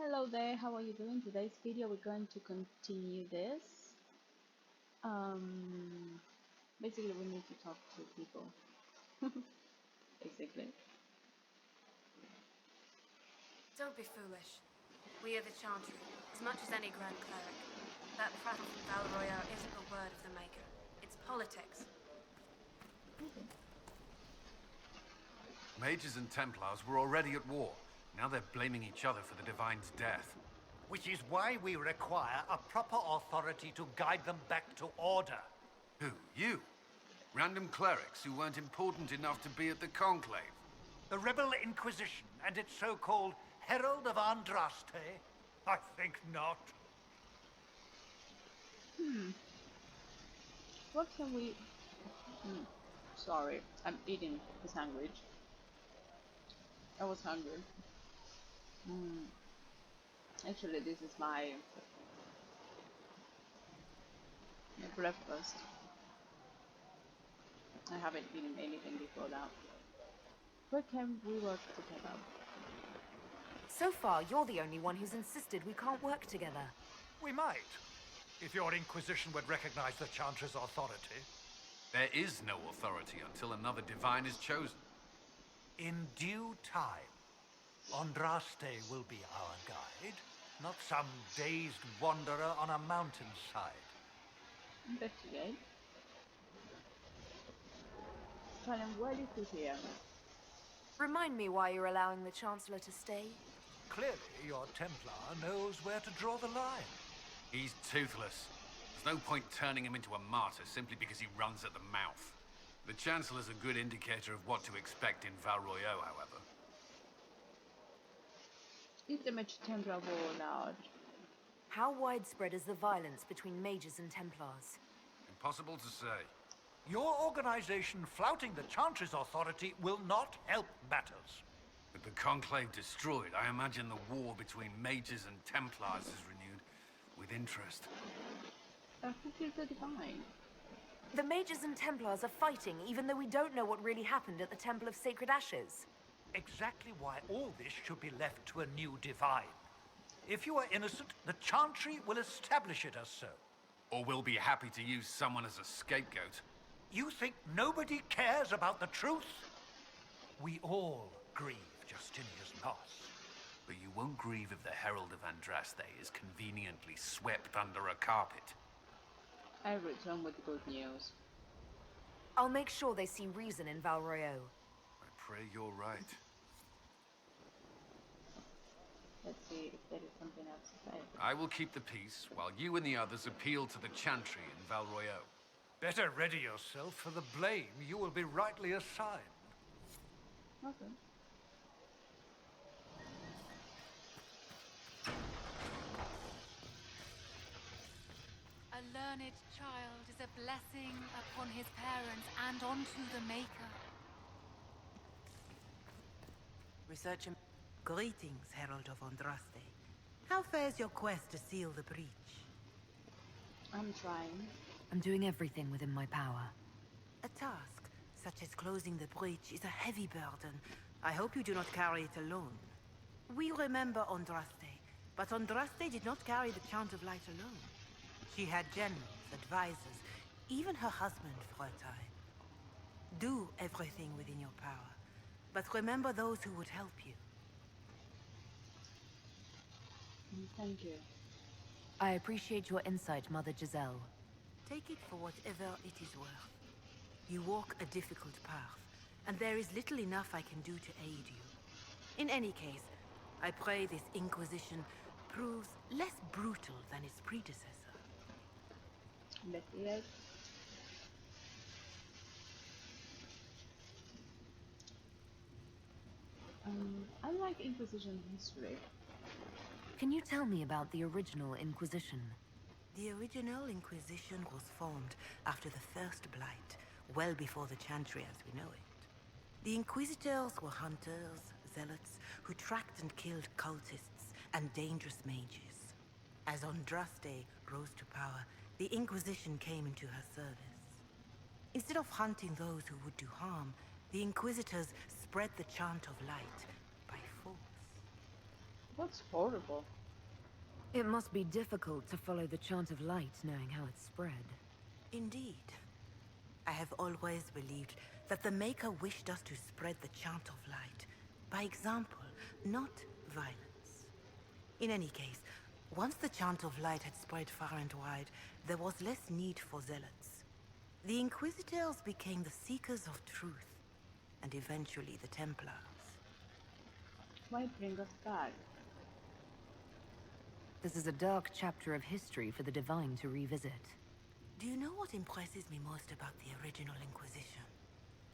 Hello there, how are you doing? Today's video we're going to continue this. Basically we need to talk to people. Basically. Don't be foolish. We are the Chantry, as much as any Grand Cleric. That prattle from Val Royale isn't the word of the Maker. It's politics. Okay. Mages and Templars were already at war. Now they're blaming each other for the Divine's death. Which is why we require a proper authority to guide them back to order. Who? You? Random clerics who weren't important enough to be at the Conclave? The Rebel Inquisition and its so-called Herald of Andraste? I think not. What can we... Sorry, I'm eating the sandwich. I was hungry. Actually, this is my breakfast. I haven't eaten anything before that. What can we work together? So far, you're the only one who's insisted we can't work together. We might, if your Inquisition would recognize the Chantry's authority. There is no authority until another Divine is chosen. In due time, Andraste will be our guide, not some dazed wanderer on a mountainside. Investigate. Trying really to hear. Remind me why you're allowing the Chancellor to stay? Clearly, your Templar knows where to draw the line. He's toothless. There's no point turning him into a martyr simply because he runs at the mouth. The Chancellor's a good indicator of what to expect in Val Royale, however. Is the Mage Templar war large? How widespread is the violence between mages and Templars? Impossible to say. Your organization flouting the Chantry's authority will not help matters. With the Conclave destroyed, I imagine the war between mages and Templars is renewed with interest. Who killed the Divine? The mages and Templars are fighting even though we don't know what really happened at the Temple of Sacred Ashes. Exactly why all this should be left to a new Divine. If you are innocent, the Chantry will establish it as so. Or we'll be happy to use someone as a scapegoat. You think nobody cares about the truth? We all grieve Justinia's loss. But you won't grieve if the Herald of Andraste is conveniently swept under a carpet. I return with good news. I'll make sure they see reason in Val Royale. I pray you're right. Let's see if there is something else to say. I will keep the peace, while you and the others appeal to the Chantry in Val Royale. Better ready yourself for the blame you will be rightly assigned. Okay. A learned child is a blessing upon his parents and onto the Maker. Research and... Greetings, Herald of Andraste. How fares your quest to seal the breach? I'm trying. I'm doing everything within my power. A task, such as closing the breach, is a heavy burden. I hope you do not carry it alone. We remember Andraste, but Andraste did not carry the Chant of Light alone. She had generals, advisors, even her husband for a time. Do everything within your power, but remember those who would help you. Thank you. I appreciate your insight, Mother Giselle. Take it for whatever it is worth. You walk a difficult path, and there is little enough I can do to aid you. In any case, I pray this Inquisition proves less brutal than its predecessor. Investigate. I like Inquisition history. Can you tell me about the original Inquisition? The original Inquisition was formed after the First Blight, well before the Chantry as we know it. The Inquisitors were hunters, zealots, who tracked and killed cultists and dangerous mages. As Andraste rose to power, the Inquisition came into her service. Instead of hunting those who would do harm, the Inquisitors spread the Chant of Light by force. What Sounds horrible. It must be difficult to follow the chant of light knowing how it's spread. Indeed. I have always believed that the Maker wished us to spread the chant of light. By example, not violence. In any case, once the chant of light had spread far and wide, there was less need for zealots. The Inquisitors became the seekers of truth, and eventually the Templars. Why bring us back? This is a dark chapter of history for the Divine to revisit. Do you know what impresses me most about the original Inquisition?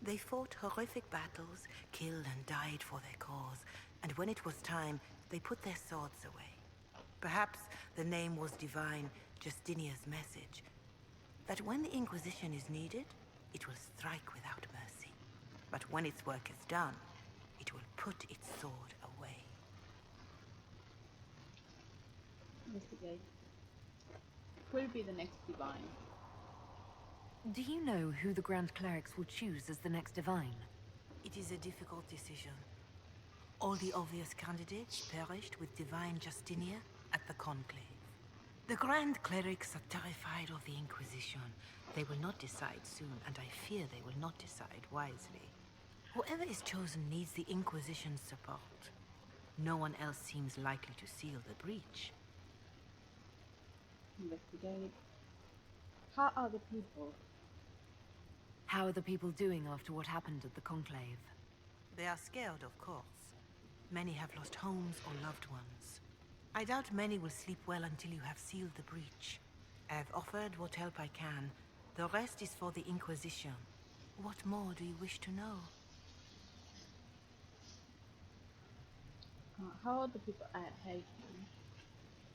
They fought horrific battles, killed and died for their cause, and when it was time, they put their swords away. Perhaps the name was divine, Justinia's message, that when the Inquisition is needed, it will strike without mercy. But when its work is done, it will put its sword away. Investigate. Who will be the next divine? Do you know who the Grand Clerics will choose as the next Divine? It is a difficult decision. All the obvious candidates perished with Divine Justinia at the Conclave. The Grand Clerics are terrified of the Inquisition. They will not decide soon, and I fear they will not decide wisely. Whoever is chosen needs the Inquisition's support. No one else seems likely to seal the breach. Investigate. How are the people? How are the people doing after what happened at the Conclave? They are scared, of course. Many have lost homes or loved ones. I doubt many will sleep well until you have sealed the breach. I have offered what help I can. The rest is for the Inquisition. What more do you wish to know? How are the people at Haven?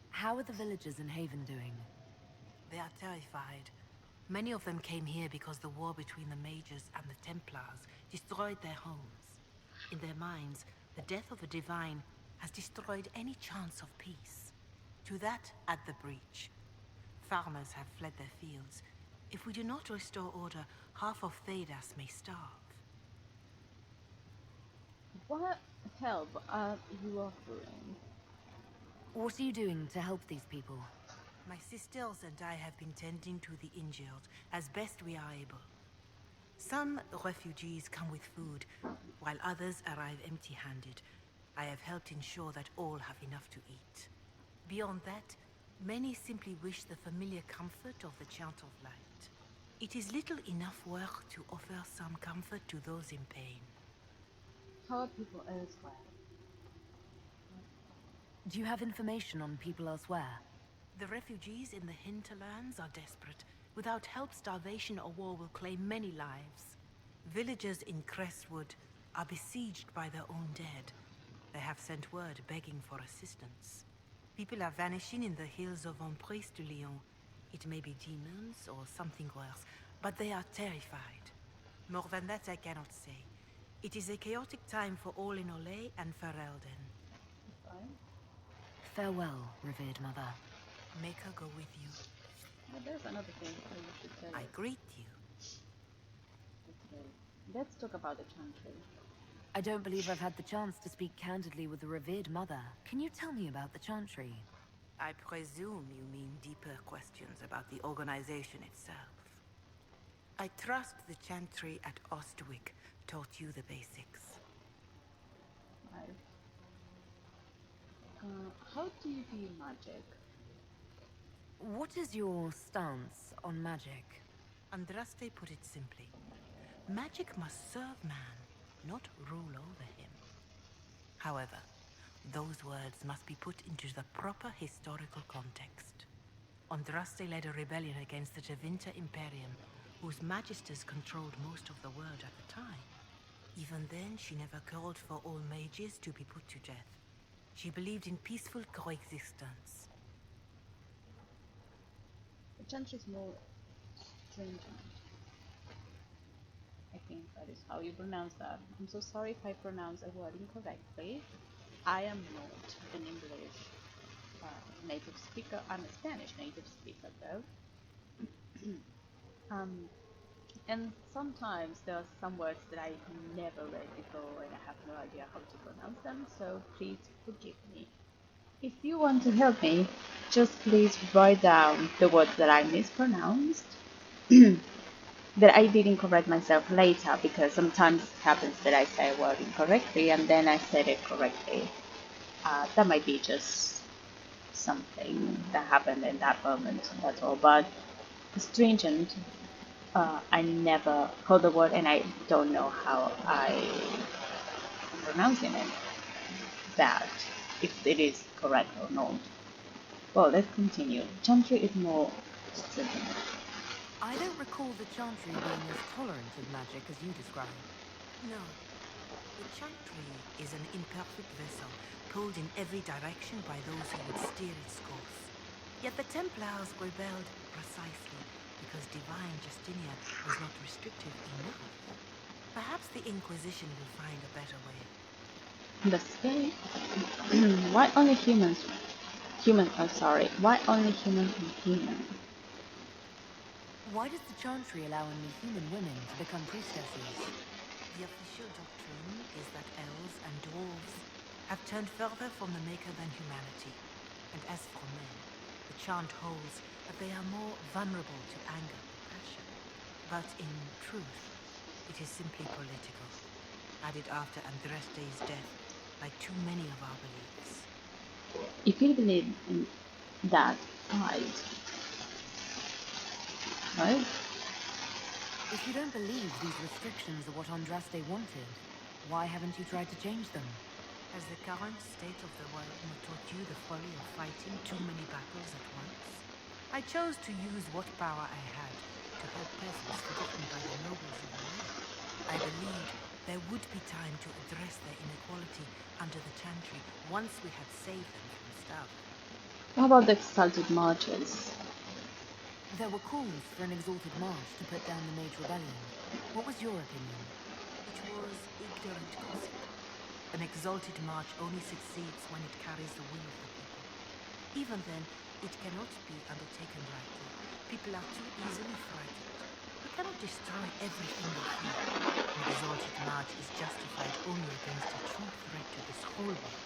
How are the villagers in Haven doing? They are terrified. Many of them came here because the war between the Mages and the Templars destroyed their homes. In their minds, the death of a Divine has destroyed any chance of peace. To that, add the breach. Farmers have fled their fields. If we do not restore order, half of Thedas may starve. What help are you offering? What are you doing to help these people? My sisters and I have been tending to the injured as best we are able. Some refugees come with food, while others arrive empty-handed. I have helped ensure that all have enough to eat. Beyond that, many simply wish the familiar comfort of the Chant of Light. It is little enough work to offer some comfort to those in pain. How are people elsewhere? Do you have information on people elsewhere? The refugees in the hinterlands are desperate. Without help, starvation or war will claim many lives. Villagers in Crestwood are besieged by their own dead. They have sent word begging for assistance. People are vanishing in the hills of Emprise de Lyon. It may be demons or something worse, but they are terrified. More than that I cannot say. It is a chaotic time for all in Olay and Ferelden. Fine. Farewell, revered mother. Make her go with you. Well, there's another thing I should tell I you. greet you. Okay. Let's talk about the chantry. I don't believe I've had the chance to speak candidly with the revered mother. Can you tell me about the Chantry? I presume you mean deeper questions about the organization itself. I trust the Chantry at Ostwick taught you the basics. Right. How do you view magic? What is your stance on magic? Andraste put it simply. Magic must serve man, not rule over him. However, those words must be put into the proper historical context. Andraste led a rebellion against the Tevinter Imperium, whose magisters controlled most of the world at the time. Even then, she never called for all mages to be put to death. She believed in peaceful coexistence. The chantry is more stringent. I think that is how you pronounce that. I'm so sorry if I pronounce a word incorrectly. I am not an English native speaker. I'm a Spanish native speaker, though. And sometimes there are some words that I never read before and I have no idea how to pronounce them, so please forgive me. If you want to help me, just please write down the words that I mispronounced, that I didn't correct myself later, because sometimes it happens that I say a word incorrectly and then I said it correctly. That might be just something that happened in that moment, that's all. But stringent, I never heard the word and I don't know how I am pronouncing it, that if it is correct or not. Well, let's continue. Chantry is more stringent. I don't recall the Chantry being as tolerant of magic as you describe. No. The Chantry is an imperfect vessel, pulled in every direction by those who would steer its course. Yet the Templars rebelled precisely because divine Justinia was not restrictive enough. Perhaps the Inquisition will find a better way. The scale? Why only humans? Why only humans and humans? Why does the Chantry allow only human women to become priestesses? The official doctrine is that elves and dwarves have turned further from the Maker than humanity. And as for men, the chant holds that they are more vulnerable to anger or passion. But in truth, it is simply political, added after Andraste's death, like too many of our beliefs. If you believe in that, right? Right? If you don't believe these restrictions are what Andraste wanted, why haven't you tried to change them? Has the current state of the world not taught you the folly of fighting too many battles at once? I chose to use what power I had to help peasants forgotten by the nobles of the land. I believed there would be time to address their inequality under the Chantry once we had saved them from starving. How about the exalted marches? There were calls for an exalted march to put down the Mage Rebellion. What was your opinion? It was ignorant gossip. An exalted march only succeeds when it carries the will of the people. Even then, it cannot be undertaken lightly. People are too easily frightened. We cannot destroy everything we fear. An exalted march is justified only against a true threat to this whole world.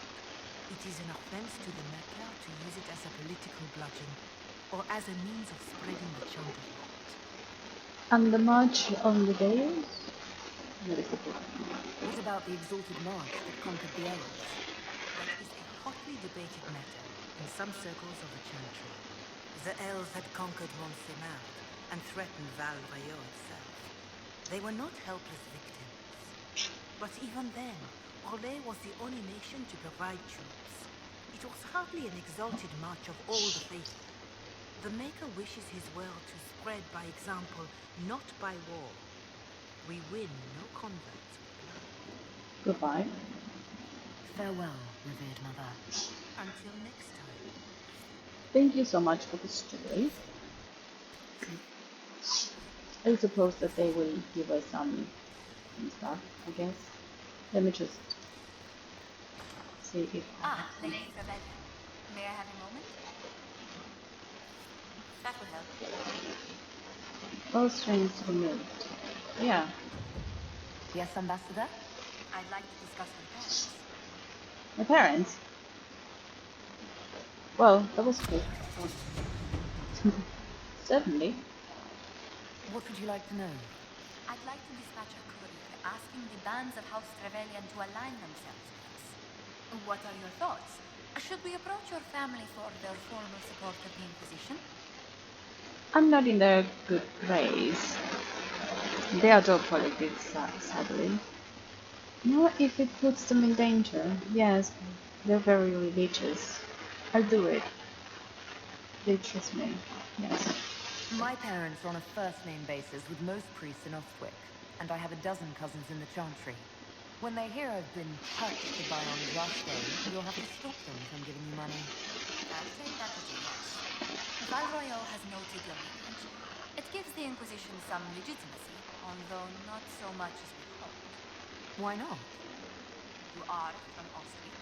It is an offense to the Maker to use it as a political bludgeon, or as a means of spreading the chant of light. And the march on the Deus? What is the point? What about the exalted march that conquered the elves? That is a hotly debated matter in some circles of the Chantry. The elves had conquered Montsemart and threatened Val Rayo itself. They were not helpless victims. But even then, Orlais was the only nation to provide troops. It was hardly an exalted march of all the faithful. The Maker wishes his world to spread by example, not by war. We win no converts with blood. Goodbye. Farewell, revered mother. Until next time. Thank you so much for the story. I suppose that they will give us some stuff, I guess. Let me just see if I have some. Lady Rebellion. May I have a moment? That will help. All strings removed. Yeah. Yes, Ambassador? I'd like to discuss with parents. My parents? Well, that was cool. Certainly. What would you like to know? I'd like to dispatch a courier asking the bands of House Trevelyan to align themselves with us. What are your thoughts? Should we approach your family for their formal support of the Inquisition? I'm not in their good grace. They adore politics, sadly. Not if it puts them in danger. Yes, they're very religious. I'll do it. They trust me. Yes. My parents are on a first-name basis with most priests in Ostwick, and I have a dozen cousins in the Chantry. When they hear I've been touched by Andraste, you'll have to stop them from giving you money. I'll take that as a yes. Val Royal has noted your lineage. It gives the Inquisition some legitimacy, although not so much as we hoped. Why not? You are from Ostwick.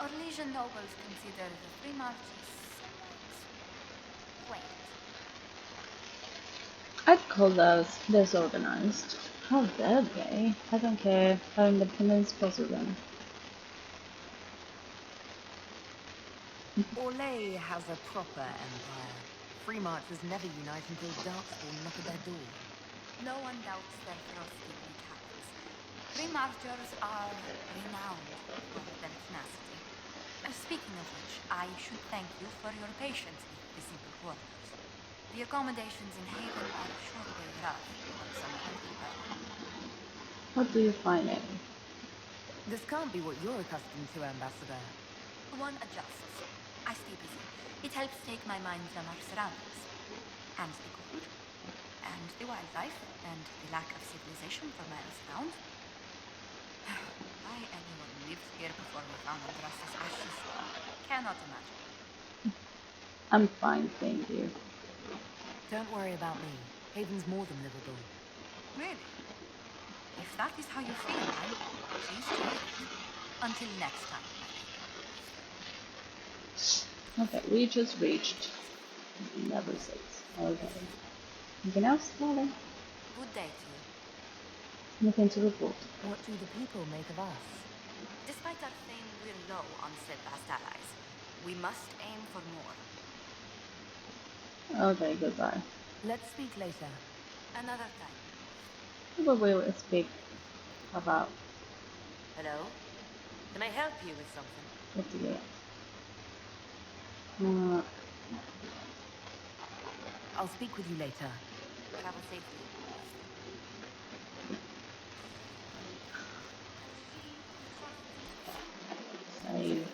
Orlesian nobles consider the free marches somewhat quaint. I'd call us disorganized. How dare they? I don't care. Our independence possible. Orlais has a proper empire. Free marchers never unite until Darkspawn knock at their door. No one doubts their frosty talents. Free marchers are renowned for their tenacity. Speaking of which, I should thank you for your patience with the simple quarters. The accommodations in Haven are surely rough for someone of your power. How do you find it? This can't be what you're accustomed to, Ambassador. One adjusts. I stay busy. It helps take my mind from our surroundings. And the cold. And the wildlife. And the lack of civilization for miles around. Why anyone lived here before we found Andras's ashes? Cannot imagine. I'm fine, thank you. Don't worry about me. Haven's more than livable. Really? If that is how you feel, I'm pleased to hear it. Until next time, my lady. Okay, we just reached level 6. Okay. Anything else, darling? Good day to you. Nothing to report. What do the people make of us? Despite our fame, we're low on steadfast allies. We must aim for more. Okay, goodbye. Let's speak later. Another time. What will we speak about? Hello? Can I help you with something? What do you I'll speak with you later. Travel safely. Save.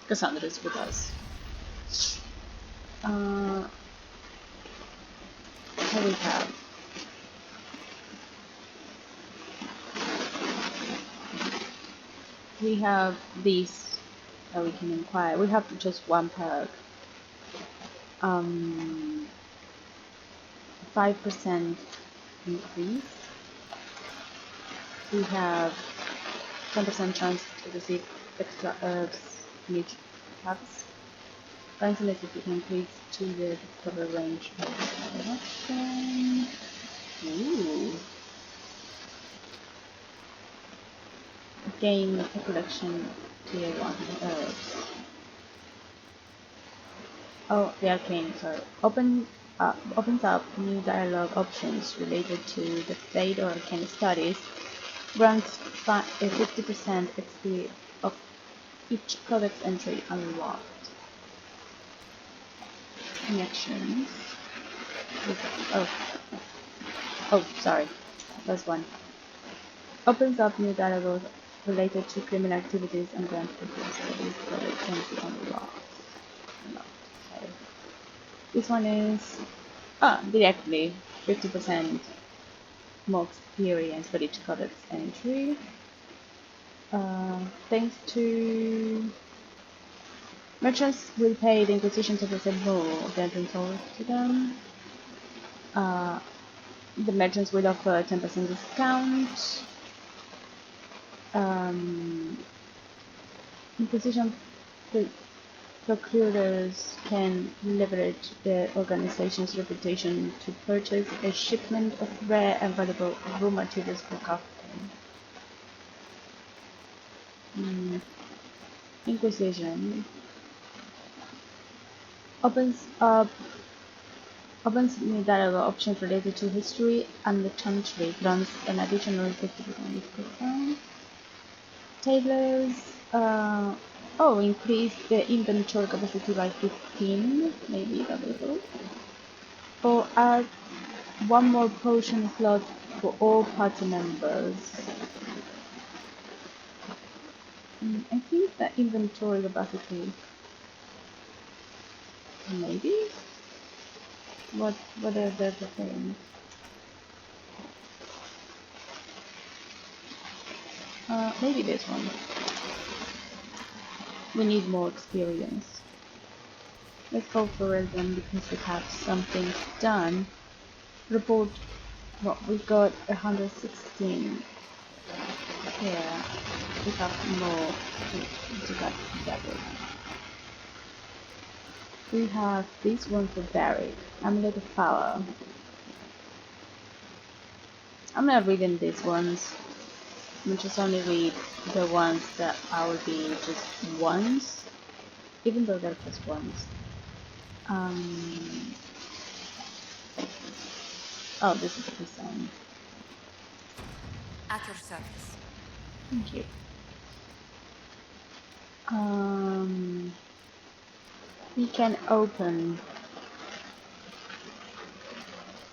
Cassandra is with us. What we have? We have these that we can inquire. We have just one perk. 5% increase. We have 10% chance to receive extra herbs in each packs. Currently, if can increase to the cover range of action. Ooh. Gain a collection tier 1 herbs. Oh, the arcane, sorry. Opens up new dialogue options related to the fate or arcane studies. Grants a 50% XP of each codex entry unlocked. Connections. Oh, sorry. First one. Opens up new dialogue related to criminal activities and grants 50% of each codex entry unlocked. Okay. This one is directly 50% more experience for each codex entry. Thanks to merchants will pay the Inquisition 10% more than told to them. The merchants will offer a 10% discount. Inquisition procurers can leverage their organization's reputation to purchase a shipment of rare and valuable raw materials for crafting. Inquisition opens new dialogue options related to history and the chantry, grants an additional 50% discount. Tailors increase the inventory capacity by 15, maybe that will help. Or add one more potion slot for all party members. I think the inventory capacity, maybe? What are the things? Maybe this one. We need more experience. Let's go for it then because we have some things done. Report what we got 116. Yeah, we have more to that. We have this one for Barrick. Amulet of Power. I'm not reading these ones. I'm just only read the ones that I will be just once, even though they're just ones. Um, oh, this is the same. At your service. Thank you. We can open.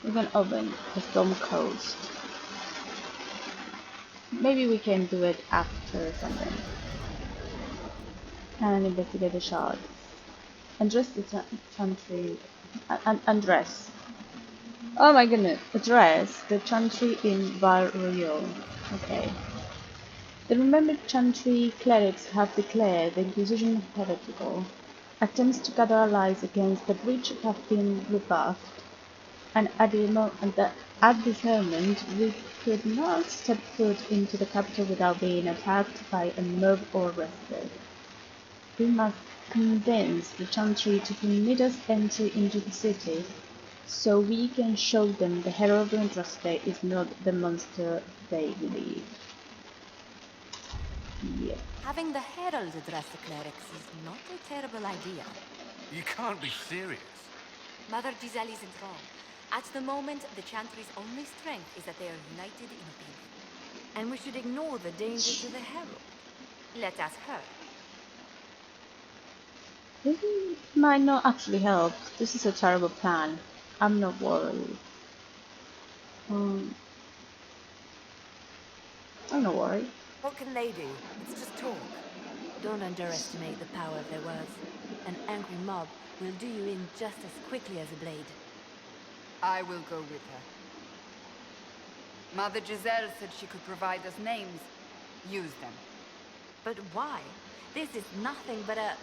We can open the Storm Coast. Maybe we can do it after something. And investigate the shards. Undress the chantry. Undress. Oh my goodness. Address the chantry in Val Royal. Okay. The remembered chantry clerics have declared the Inquisition heretical. Attempts to gather allies against the breach have been rebuffed, and at this moment we could not step foot into the capital without being attacked by a mob or arrested. We must convince the chantry to permit us entry into the city, so we can show them the Herald of Andraste is not the monster they believe. Yeah. Having the Herald address the clerics is not a terrible idea. You can't be serious. Mother Giselle isn't wrong. At the moment, the Chantry's only strength is that they are united in opinion. And we should ignore the danger to the Herald. Let's ask her. This might not actually help. This is a terrible plan. I'm not worried. I'm not worried. What can they do? It's just talk. Don't underestimate the power of their words. An angry mob will do you in just as quickly as a blade. I will go with her. Mother Giselle said she could provide us names. Use them. But why? This is nothing but a...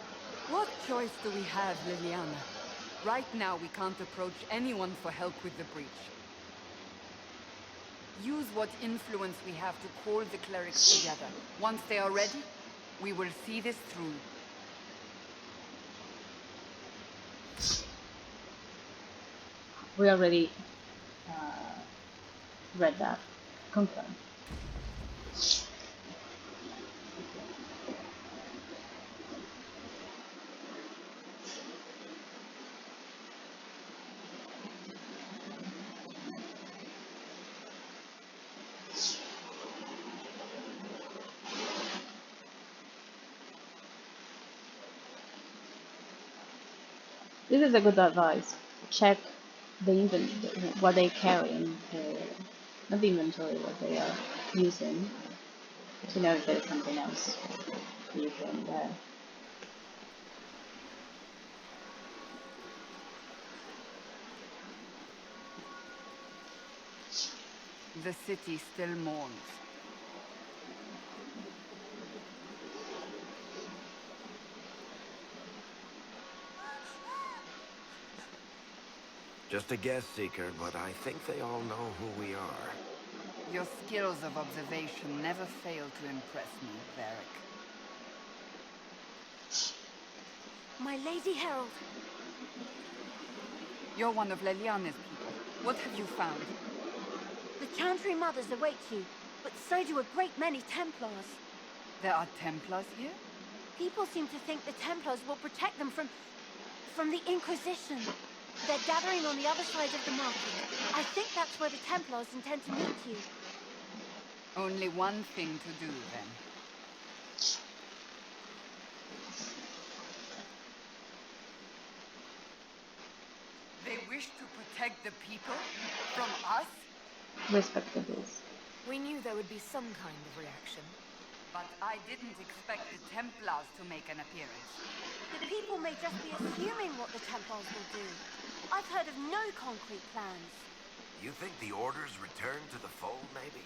What choice do we have, Liliana? Right now, we can't approach anyone for help with the breach. Use what influence we have to call the clerics together. Once they are ready, we will see this through. We already read that. Confirm. This is a good advice. Check the inventory, what they carry in not the inventory, what they are using, to know if there's something else you can wear. The city still mourns. Just a guess, Seeker, but I think they all know who we are. Your skills of observation never fail to impress me, Varric. My Lady Herald! You're one of Leliana's people. What have you found? The Chantry Mothers await you, but so do a great many Templars. There are Templars here? People seem to think the Templars will protect them from the Inquisition. They're gathering on the other side of the market. I think that's where the Templars intend to meet you. Only one thing to do, then. They wish to protect the people? From us? Respectable. We knew there would be some kind of reaction. But I didn't expect the Templars to make an appearance. The people may just be assuming what the Templars will do. I've heard of no concrete plans. You think the Order's return to the fold, maybe?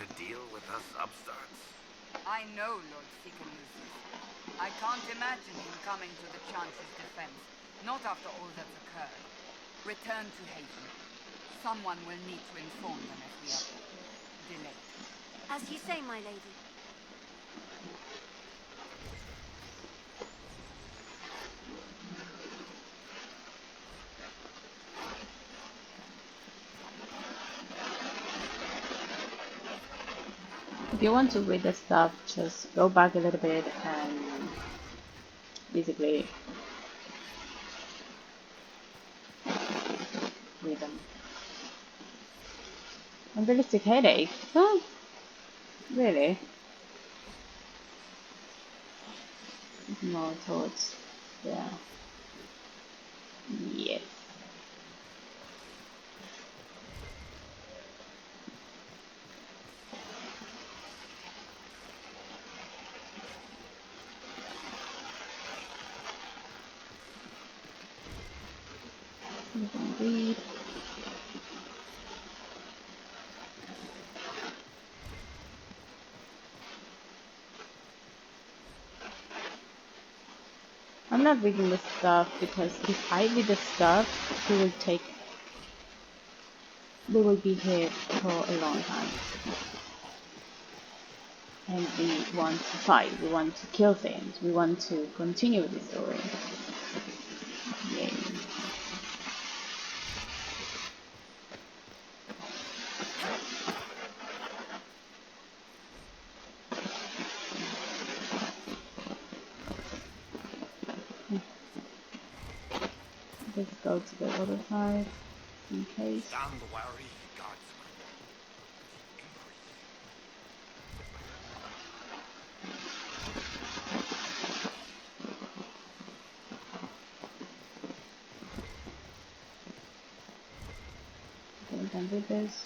To deal with us upstarts? I know Lord Seeker-Lucius. I can't imagine him coming to the Chantry's defense. Not after all that's occurred. Return to Haven. Someone will need to inform them if we are delayed. As you say, my lady. If you want to read the stuff, just go back a little bit and basically read them. Unrealistic headache? Huh? Really? More towards, yeah. Yes. You can read. I'm not reading the stuff because if I read the stuff, we will be here for a long time. And we want to fight, we want to kill things, we want to continue the story. Yay. Let's go to the other side in case. Stand wary, guardsman. Okay, I'm done with this.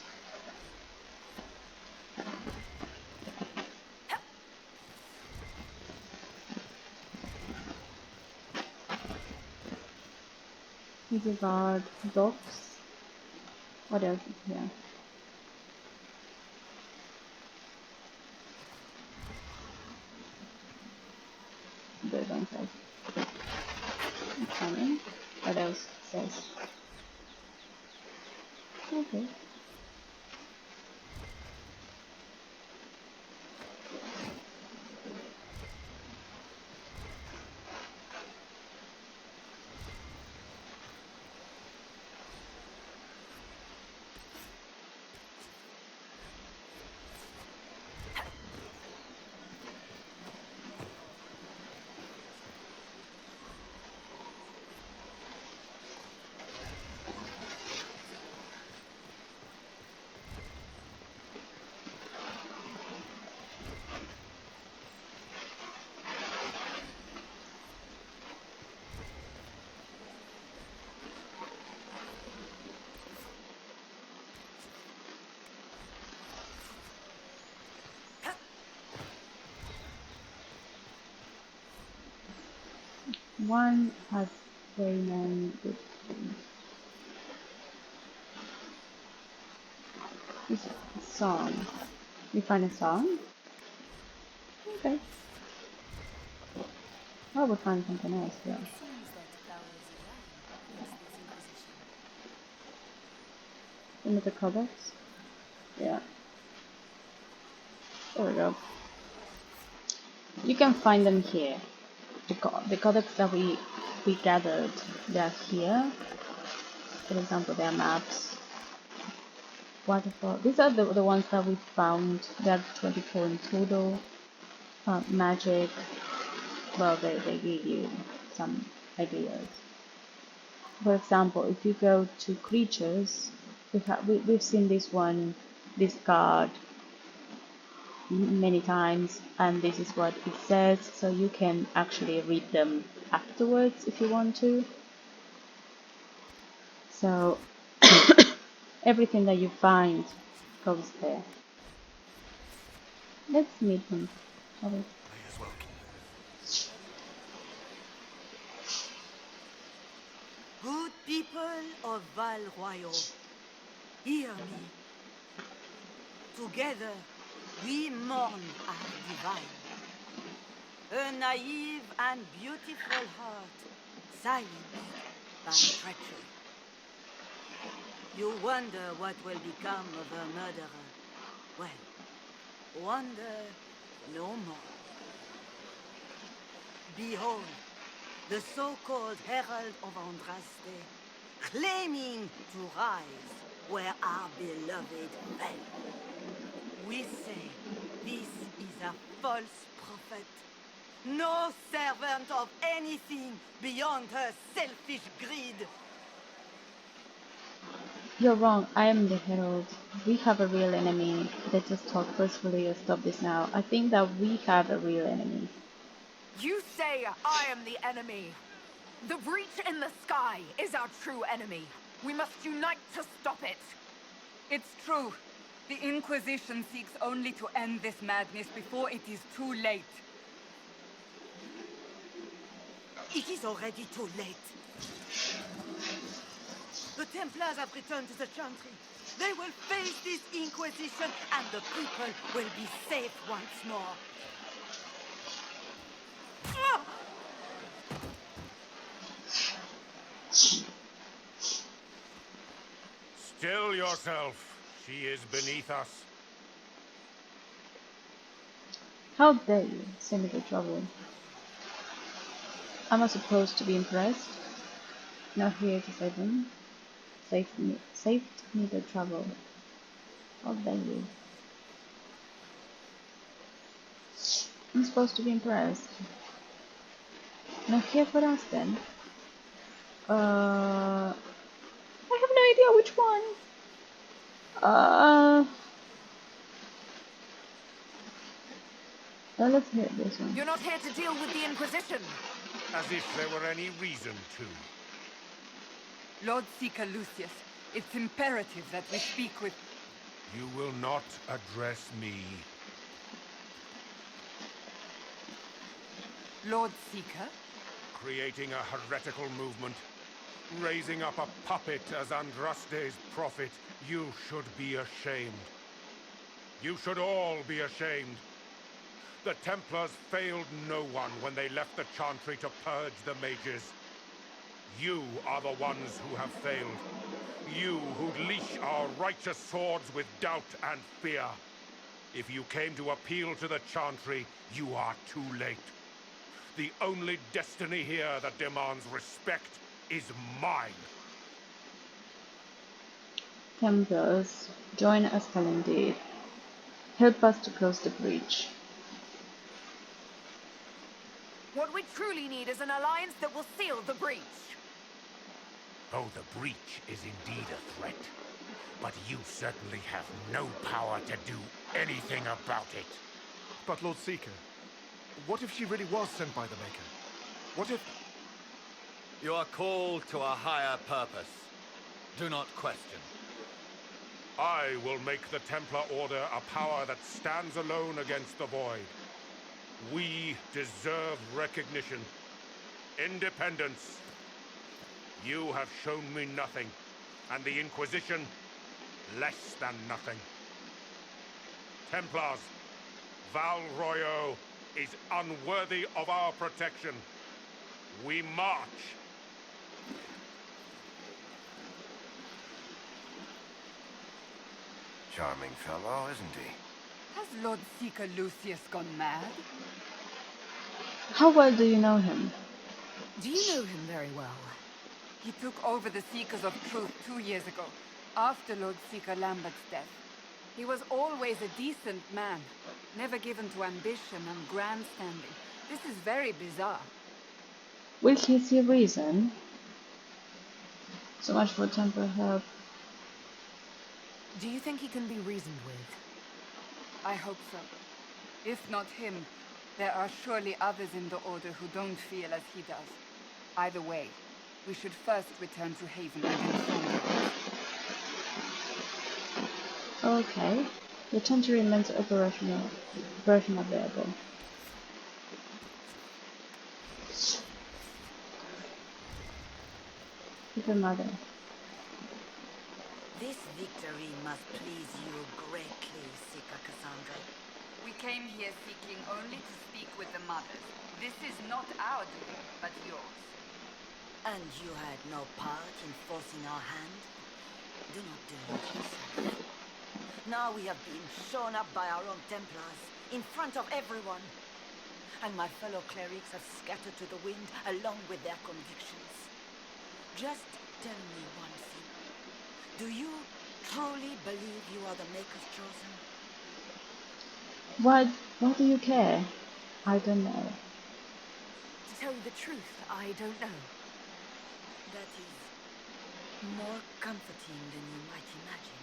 Disregard dogs. What else is here? Good one says. Coming. What else says? Okay. One has Raymond with this song. You find a song? Okay. I would find something else, yeah. It seems that flowers align against this Inquisition. Into the cupboards? Yeah. There we go. You can find them here. The codex that we gathered, they're here. For example, there are maps. Waterfall. These are the ones that we found. There are 24 in total. Magic. Well, they give you some ideas. For example, if you go to creatures, we've seen this one, this card, many times, and this is what it says, so you can actually read them afterwards if you want to. So everything that you find goes there. Let's meet him, shall we? May as well keep it. Good people of Val Royal, hear me. Together, we mourn our divine. A naive and beautiful heart, silenced by treachery. You wonder what will become of a murderer. Well, wonder no more. Behold, the so-called Herald of Andraste, claiming to rise where our beloved fell. We say This is a false prophet. No servant of anything beyond her selfish greed. You're wrong. I am the herald. We have a real enemy. Let's just talk peacefully or stop this now. I think that we have a real enemy. You say I am the enemy. The breach in the sky is our true enemy. We must unite to stop it. It's true. The Inquisition seeks only to end this madness before it is too late. It is already too late. The Templars have returned to the Chantry. They will face this Inquisition, and the people will be safe once more. Still yourself. She is beneath us. How dare you send me the trouble? Am I supposed to be impressed? Not here to save them. Saved me the trouble. How dare you? I'm supposed to be impressed. Not here for us then. I have no idea which one. Well, let's hear this one. You're not here to deal with the Inquisition. As if there were any reason to. Lord Seeker Lucius, it's imperative that we speak with... You will not address me. Lord Seeker? Creating a heretical movement. Raising up a puppet as Andraste's prophet. You should be ashamed. You should all be ashamed. The Templars failed no one when they left the Chantry to purge the mages. You are the ones who have failed. You who leash our righteous swords with doubt and fear. If you came to appeal to the Chantry, you are too late. The only destiny here that demands respect is mine. Templars, join us, indeed. Help us to close the breach. What we truly need is an alliance that will seal the breach. Oh, the breach is indeed a threat. But you certainly have no power to do anything about it. But Lord Seeker, what if she really was sent by the Maker? What if... You are called to a higher purpose. Do not question. I will make the Templar Order a power that stands alone against the Void. We deserve recognition. Independence. You have shown me nothing, and the Inquisition, less than nothing. Templars, Val Royeaux is unworthy of our protection. We march. Charming fellow, isn't he? Has Lord Seeker Lucius gone mad? How well do you know him? Do you know him very well? He took over the Seekers of Truth 2 years ago, after Lord Seeker Lambert's death. He was always a decent man, never given to ambition and grandstanding. This is very bizarre. Will he see reason? So much for Templar help. Do you think he can be reasoned with? I hope so. If not him, there are surely others in the Order who don't feel as he does. Either way, we should first return to Haven and inform them. Okay. The Chantry remains operational available. Little mother. This victory must please you greatly, Seeker Cassandra. We came here seeking only to speak with the mothers. This is not our doing, but yours. And you had no part in forcing our hand? Do not delude yourself. Now we have been shown up by our own Templars, in front of everyone. And my fellow clerics have scattered to the wind along with their convictions. Just tell me one thing. Do you truly believe you are the Maker's chosen? What? Why do you care? I don't know. To tell you the truth, I don't know. That is more comforting than you might imagine.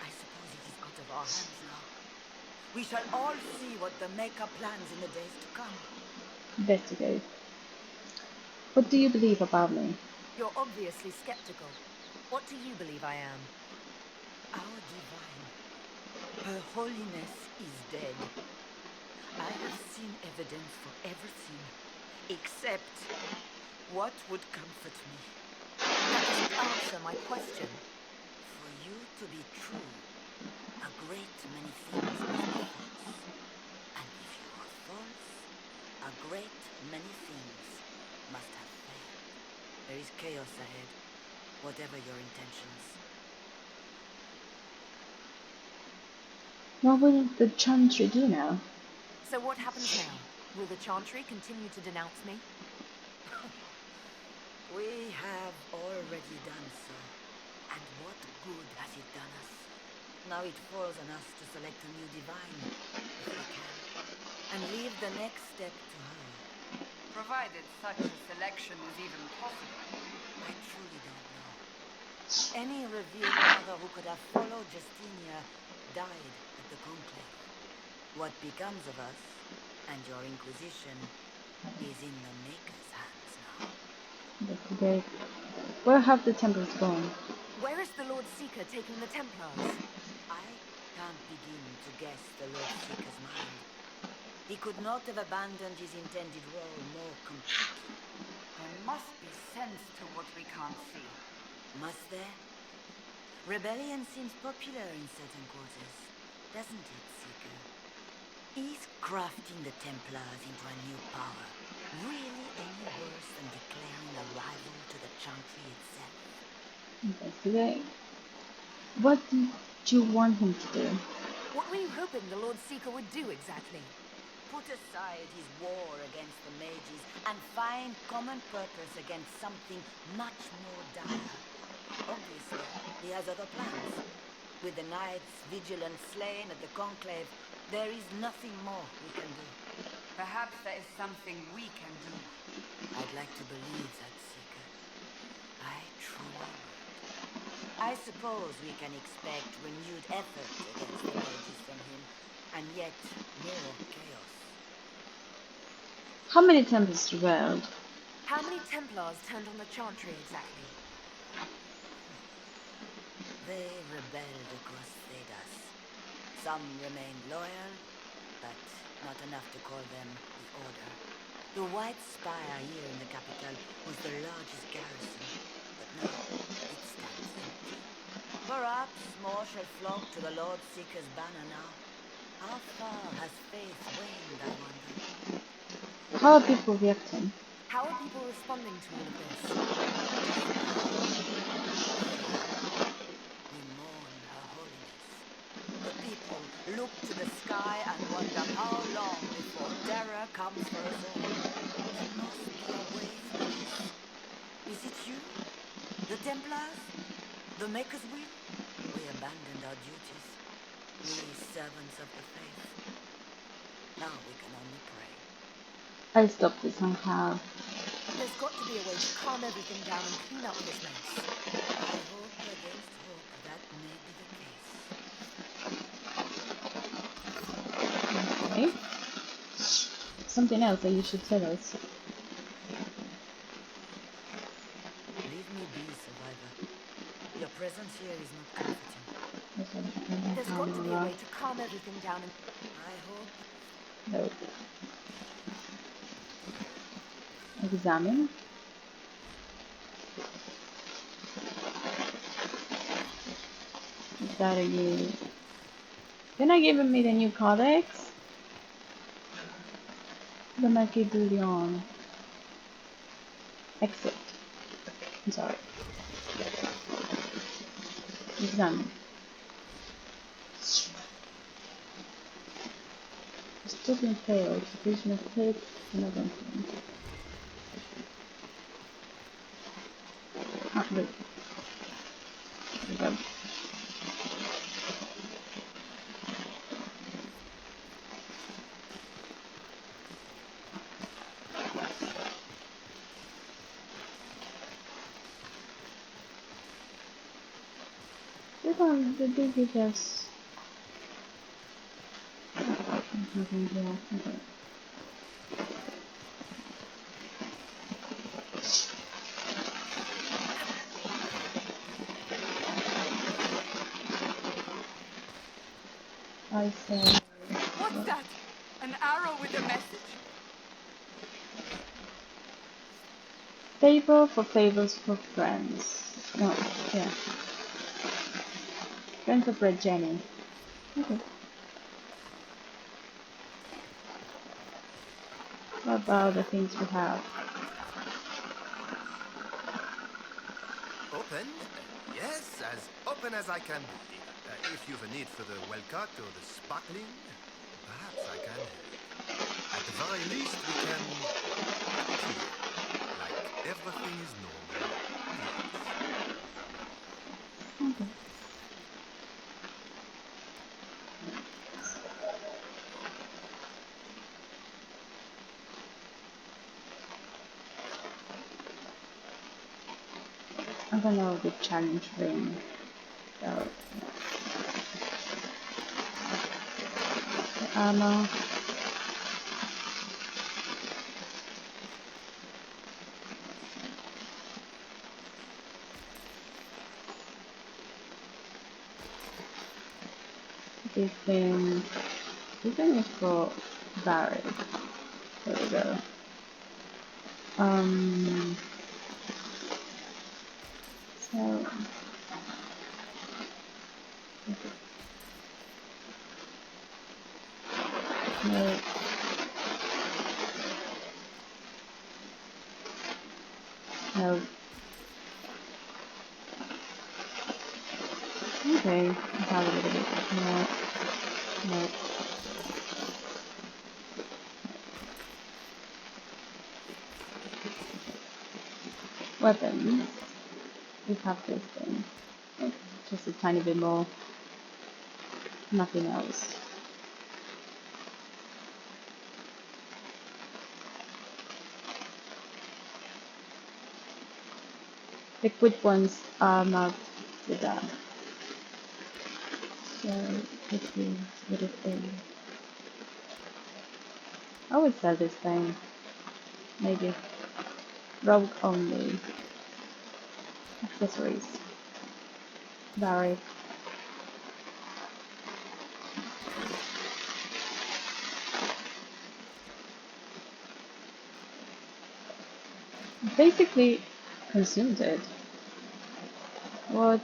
I suppose it is out of our hands now. We shall all see what the Maker plans in the days to come. Investigate. What do you believe about me? You're obviously skeptical. What do you believe I am? Our divine, Her Holiness is dead. I have seen evidence for everything, except what would comfort me. That doesn't answer my question. For you to be true, a great many things must be false. And if you are false, a great many things must have failed. There is chaos ahead, whatever your intentions. What will the Chantry do now? So what happens now? Will the Chantry continue to denounce me? We have already done so. And what good has it done us? Now it falls on us to select a new divine, if we can, and leave the next step to her. Provided such a selection is even possible. I truly don't know. Any revered mother who could have followed Justinia died at the conclave. What becomes of us, and your Inquisition, is in the Maker's hands now. Investigate. Where have the Templars gone? Where is the Lord Seeker taking the Templars? I can't begin to guess the Lord Seeker's mind. He could not have abandoned his intended role more completely. There must be sense to what we can't see. Must there? Rebellion seems popular in certain quarters, doesn't it, Seeker? Is crafting the Templars into a new power really any worse than declaring a rival to the Chantry itself? Investigate. What did you want him to do? What were you hoping the Lord Seeker would do exactly? Put aside his war against the mages and find common purpose against something much more dire. Obviously, he has other plans. With the knights vigilant slain at the conclave, there is nothing more we can do. Perhaps there is something we can do. I'd like to believe that, Seeker. I truly would. I suppose we can expect renewed effort against the mages from him, and yet more chaos. How many Templars rebelled? How many Templars turned on the Chantry exactly? They rebelled across Thedas. Some remained loyal, but not enough to call them the Order. The White Spire here in the capital was the largest garrison, but now it stands empty. Perhaps more shall flock to the Lord Seeker's banner now. How far has faith waned, I wonder? How are people reacting? How are people responding to all of this? We mourn Her Holiness. The people look to the sky and wonder how long before terror comes for us all. There must be a way through this. Is it you? The Templars? The Maker's will? We abandoned our duties. We servants of the faith. Now we can only pray. I stopped it somehow. There's got to be a way to calm everything down and clean up this mess. I hope against hope that may be the case. Okay. Something else that you should tell us. Leave me be, survivor. Your presence here is not comforting. There's got to be a way to calm everything down and... I hope... No. Examine. Is that a new... You're not giving me the new codex? The Machiavellian. Exit. I'm sorry. Examine. Dystopian failed. Division of Fate and Avengement. Ah, wait. There we go. The DB does. Nothing here. Okay. I say. What's that? An arrow with a message? Favor for favors for friends. No, yeah. Friends of Red Jenny. Okay. What about the things we have? Open? Yes, as open as I can be. If you've a need for the well-cut or the sparkling, perhaps I can help. At the very least, we can appear like everything is normal. Okay. I'm gonna do challenge ring. So, the armor. This thing is for Barry. There we go. So no. No. Okay, I have a little bit. No. No. Weapons. We have this thing. Okay, just a tiny bit more. Nothing else. Liquid ones are not with that. So this is what it is. I would sell this thing. Maybe. Rogue only. Accessories. Barry. Basically consumed it. What?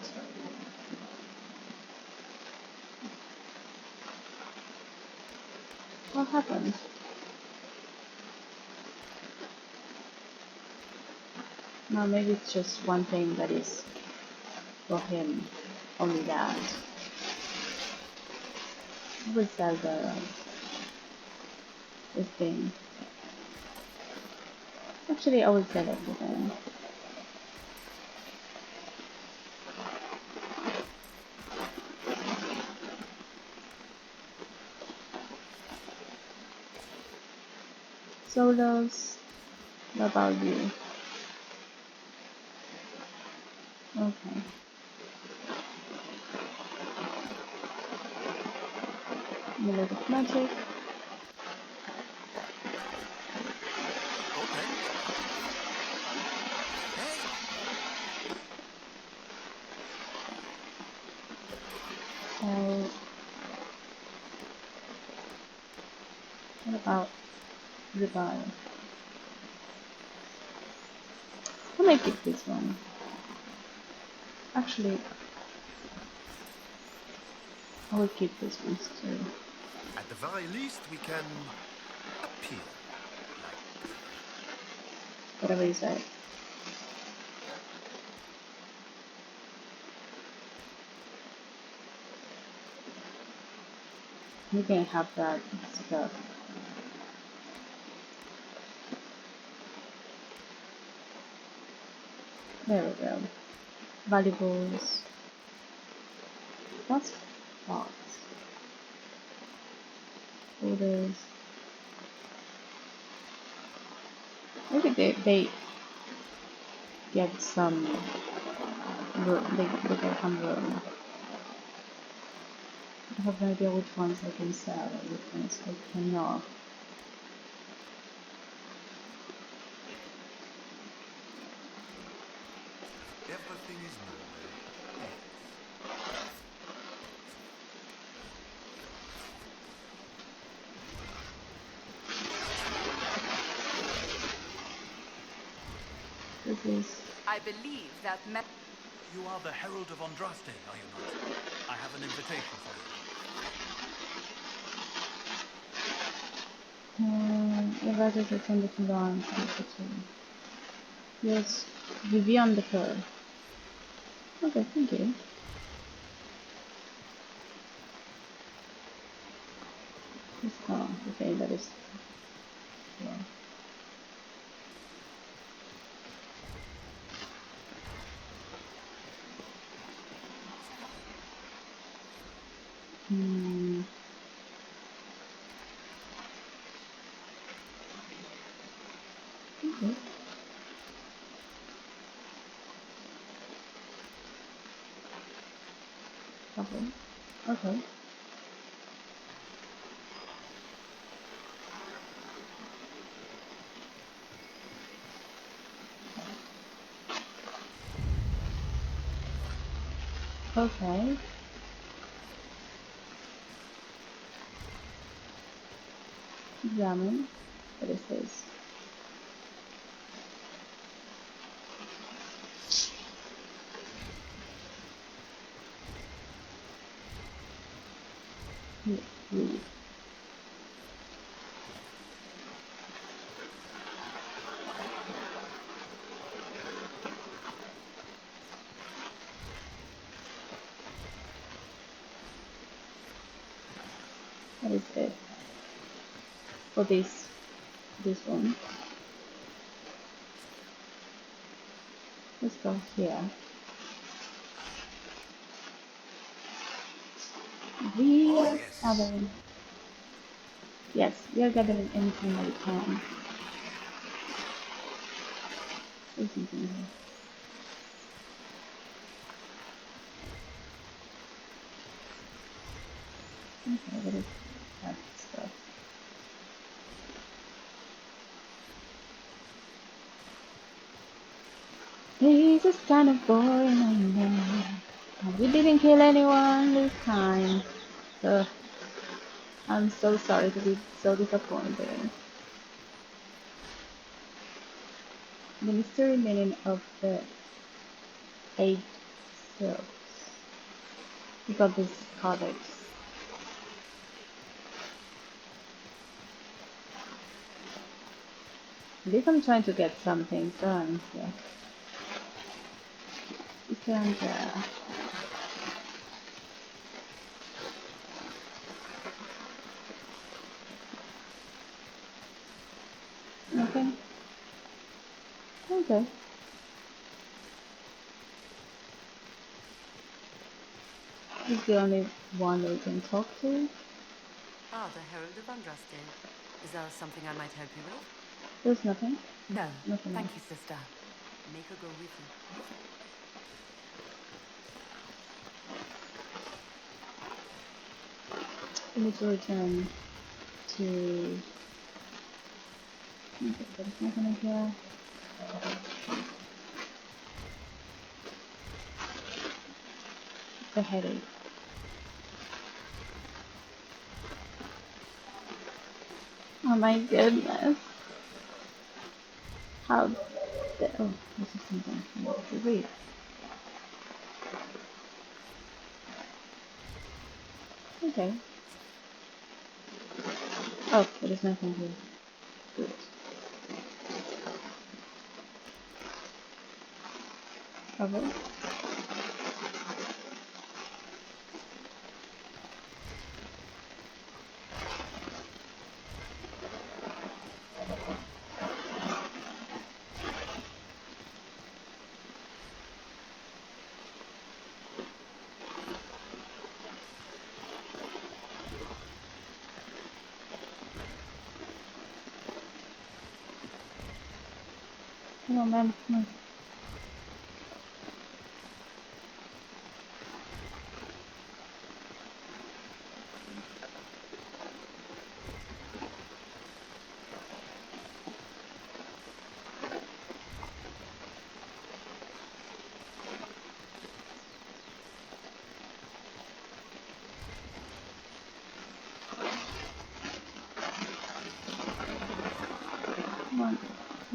What happened? No, maybe it's just one thing that is for him. Only that. I would sell this thing. Actually, I would sell everything. Solos. What about you? Okay. Minute of magic. Open? Hey! So, what about revive? I might keep this one. Actually, I will keep this one too. At the very least, we can appear like... Whatever you say. You can have that stuff. There we go. Valuables. What's box? Orders. Maybe they get some room. They get some room. have no idea which ones I can sell and which ones I cannot. Everything is normal. This is... I believe that You are the Herald of Andraste, are you not? I have an invitation for you. If I just attended to launch, yes, Vivian the Pearl. Okay, thank you. Oh, okay, that is... Yeah. Okay. Okay. Okay. Okay. Examine. What is this? Read. What is this? For this one. Let's go here. We are gathering. Yes, we are gathering anything that we can. There's something here. Okay, what is that stuff? This is kind of boring, I know. We didn't kill anyone this time. So I'm so sorry to be so disappointed. The mystery meaning of the Age Inquisition. We got this codex. At least I'm trying to get some things done here. And okay. Okay. He's the only one that we can talk to. Ah, the Herald of Andraste. Is there something I might help you with? There's nothing. No. Nothing. Thank you, sister. Make her go with you. We need to return to... Okay, there's nothing here. The headache. Oh my goodness. How... Oh, this is something I need to read. Okay. Oh, there is nothing here. Good. Okay. Come on, man. Come on.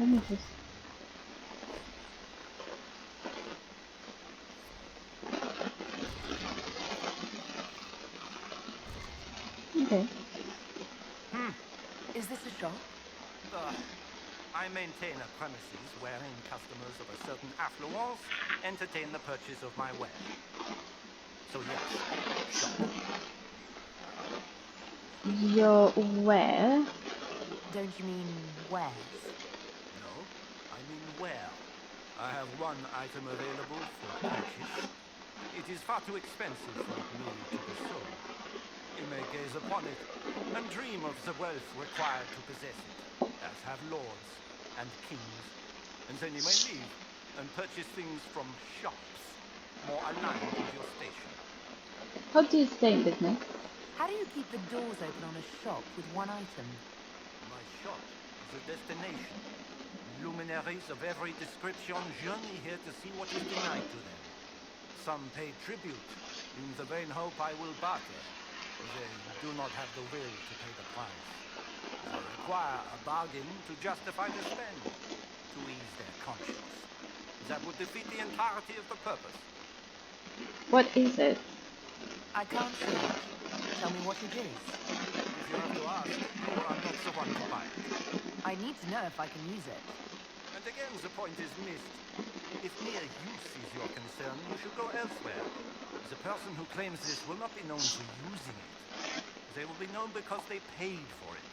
Let me just. Okay. Is this a shop? I maintain a premises wherein customers of a certain affluence entertain the purchase of my ware. So yes, shop. You're where? Don't you mean wares? No, I mean where. I have one item available for purchase. It is far too expensive for it merely to be sold. You may gaze upon it and dream of the wealth required to possess it, as have lords and kings. And then you may leave and purchase things from shops more aligned with your station. How do you stay in business? How do you keep the doors open on a shop with one item? My shop is a destination. Luminaries of every description journey here to see what is denied to them. Some pay tribute, in the vain hope I will barter. They do not have the will to pay the price. They require a bargain to justify the spend, to ease their conscience. That would defeat the entirety of the purpose. What is it? I can't see it. Tell me what it is. If you have to ask, you are not the one to buy it. I need to know if I can use it. And again, the point is missed. If mere use is your concern, you should go elsewhere. The person who claims this will not be known for using it. They will be known because they paid for it.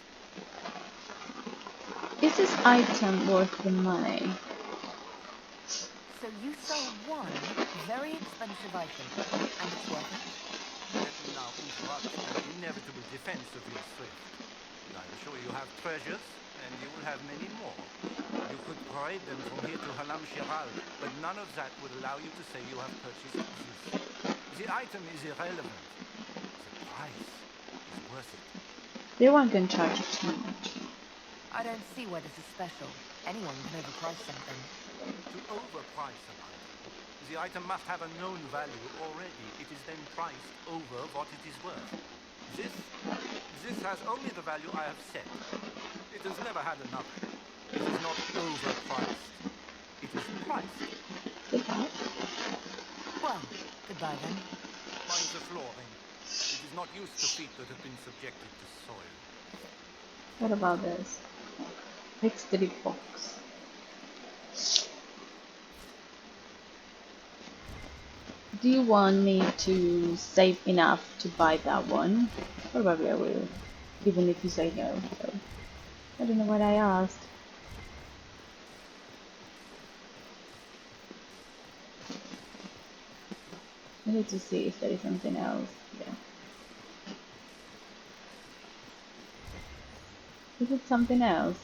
Is this item worth the money? So you sell one very expensive item, and it's worth it? Let me now interrupt the inevitable defense of your thrift. I'm sure you have treasures, and you will have many more. You could parade them from here to Halam Shiral, but none of that would allow you to say you have purchased this. The item is irrelevant. The price is worth it. They weren't going to charge you too much. I don't see why this is special. Anyone can overprice something. To overprice an item, the item must have a known value already. It is then priced over what it is worth. This has only the value I have set. It has never had another. It is not overpriced. It is priced. Goodbye. Well, goodbye then. Mind the flooring. It is not used to feet that have been subjected to soil. What about this? Mystery box. Do you want me to save enough to buy that one? Probably I will, even if you say no. So I don't know what I asked. I need to see if there is something else. Yeah. Is it something else?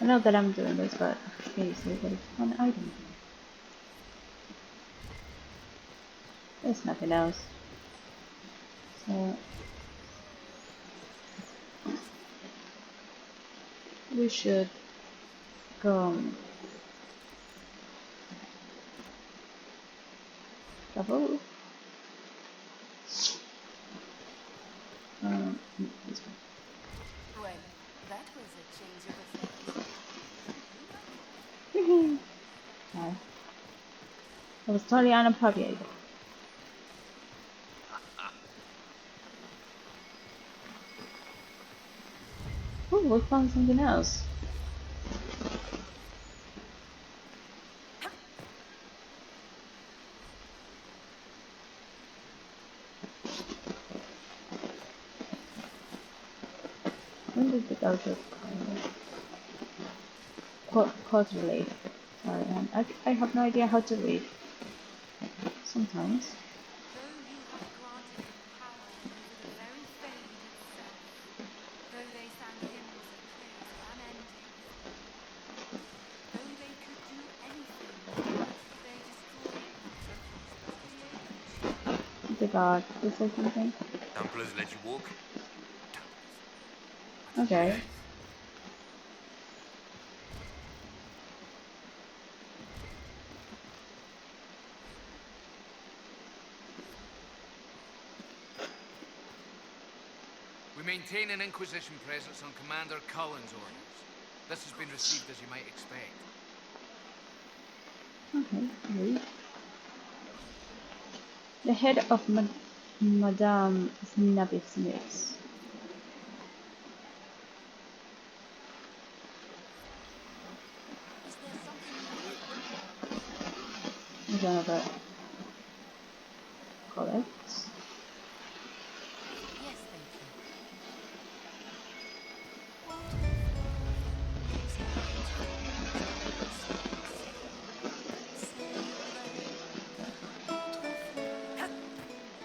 I know that I'm doing this, but okay, so there is one item here. There's nothing else. So we should go double. This one. Well, that was a change of affairs. No. I was totally unappropriated. Oh, we found something else. When did the go to cause relief? Sorry, I have no idea how to read. Sometimes. Though you have granted them power over the very fade itself, though they sang hymns of praise unending, though they could do anything, they destroyed not across the age. The guard, is there something? Templars let you walk? Okay. Maintain an Inquisition presence on Commander Cullen's orders. This has been received as you might expect. Okay, great. The head of Madame Snappy-Smith. There's another collect. Yes, thank you.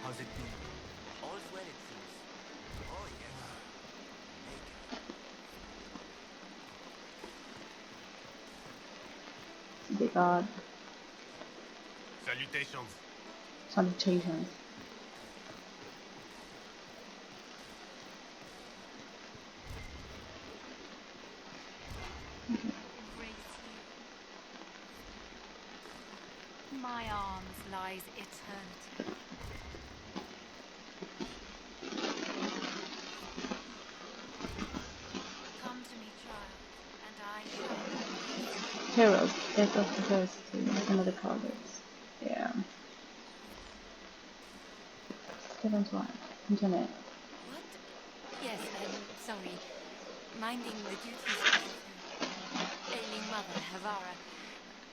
How's it been? All's well, it seems. Oh, yes. They got Salutations. salutations. My arms lies eternity. Come to me, child, and I shall. Heroes, death of diversity, another cards. Yeah. 7-1. Internet. What? Yes, sorry. Minding the duties of ailing mother, Havara.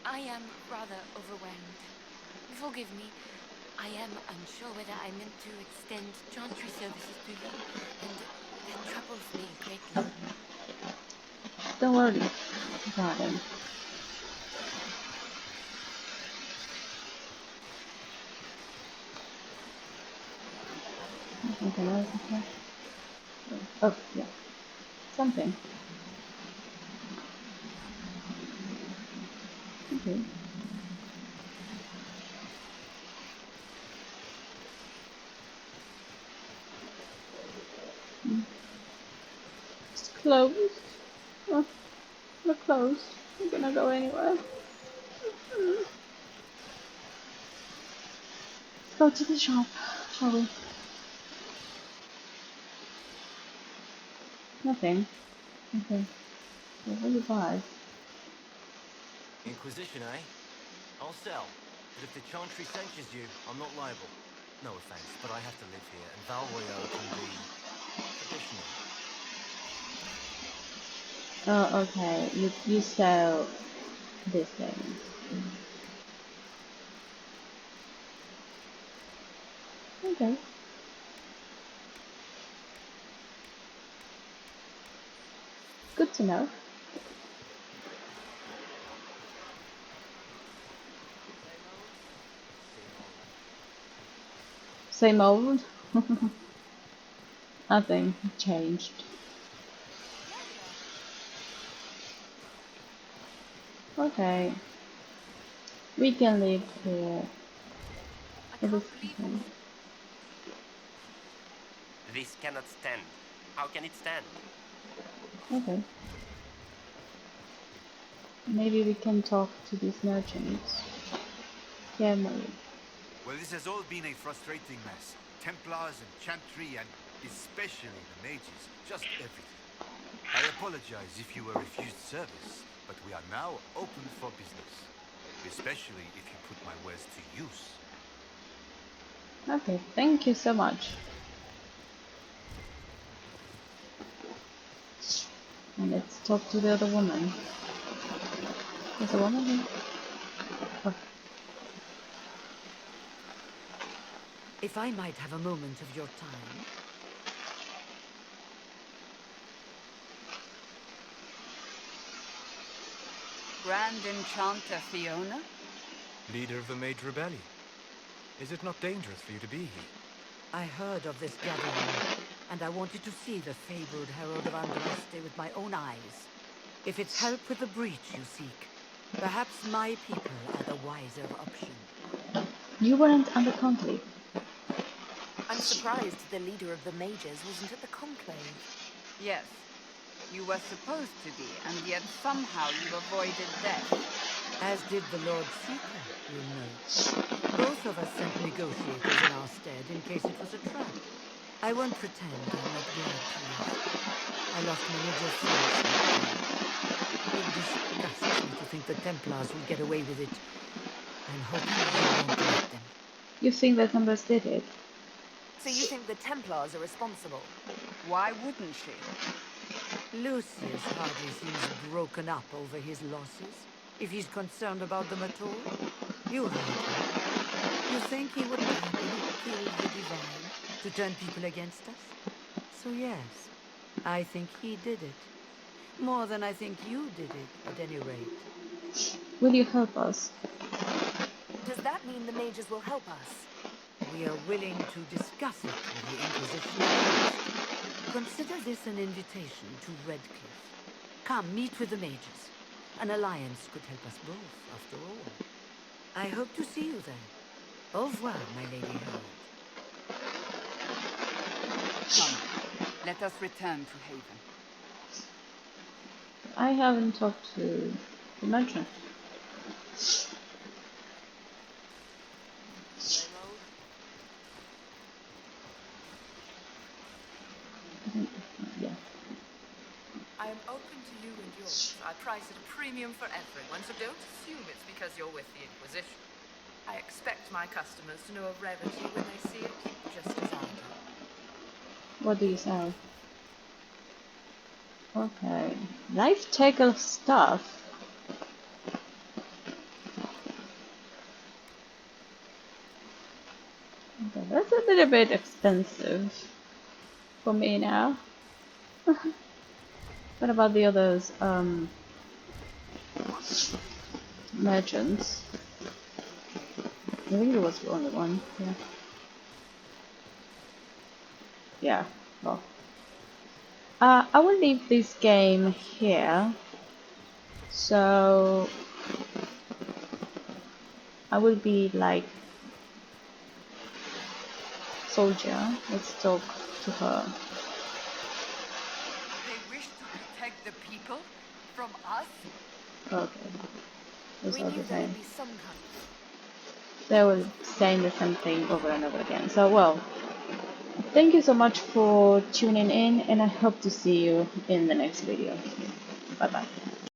I am rather overwhelmed. Forgive me. I am unsure whether I meant to extend chantry services to you, and that troubles me greatly. Don't worry, darling. Anything else in here? Oh, yeah. Something. Okay. It's closed. Oh, we're closed. We're gonna go anywhere. Let's go to the shop, shall we? Nothing. Okay. What will you buy? Inquisition, eh? I'll sell. But if the Chantry censures you, I'm not liable. No offense, but I have to live here, and Val Royale can be traditional. Oh, okay. You sell this thing. Okay. Good to know. Same old. Nothing changed. Okay. We can live here. This cannot stand. How can it stand? Okay. Maybe we can talk to these merchants. Yeah, maybe. Well, this has all been a frustrating mess. Templars and Chantry and especially the mages. Just everything. I apologize if you were refused service, but we are now open for business. Especially if you put my wares to use. Okay, thank you so much. And let's talk to the other woman. There's a woman here. Oh. If I might have a moment of your time. Grand Enchanter Fiona? Leader of the Mage Rebellion. Is it not dangerous for you to be here? I heard of this gathering, and I wanted to see the fabled Herald of Andraste with my own eyes. If it's help with the breach you seek, perhaps my people are the wiser option. You weren't under conclave. I'm surprised the leader of the mages wasn't at the conclave. Yes. You were supposed to be, and yet somehow you avoided death. As did the Lord Seeker, you know. Both of us sent negotiators in our stead in case it was a trap. I won't pretend I'm not glad to leave. I lost many dear friends that day. It disgusts me to think the Templars will get away with it. I'm hoping you won't let them. You think the Templars did it? So you think the Templars are responsible? Why wouldn't she? Lucius hardly seems broken up over his losses, if he's concerned about them at all. You heard him. You think he wouldn't happily kill the Divine to turn people against us? So yes, I think he did it. More than I think you did it, at any rate. Will you help us? Does that mean the mages will help us? We are willing to discuss it with the Inquisition at least. Consider this an invitation to Redcliffe. Come, meet with the mages. An alliance could help us both, after all. I hope to see you there. Au revoir, my Lady Herald. Come, let us return to Haven. I haven't talked to the merchant. Yeah. I am open to you and yours. I price at a premium for everyone, so don't assume it's because you're with the Inquisition. I expect my customers to know a rarity when they see it, just as I do. What do you sell? Okay. Life tackle stuff. Okay, that's a little bit expensive for me now. What about the others? Merchants. I think it was the only one. Yeah. Yeah. Well. I will leave this game here. So I will be like soldier. Let's talk to her. They wish to protect the people from us? Okay. Those We are knew the there would same. be some kind They were saying the same thing over and over again. So well, thank you so much for tuning in, and I hope to see you in the next video. Bye bye.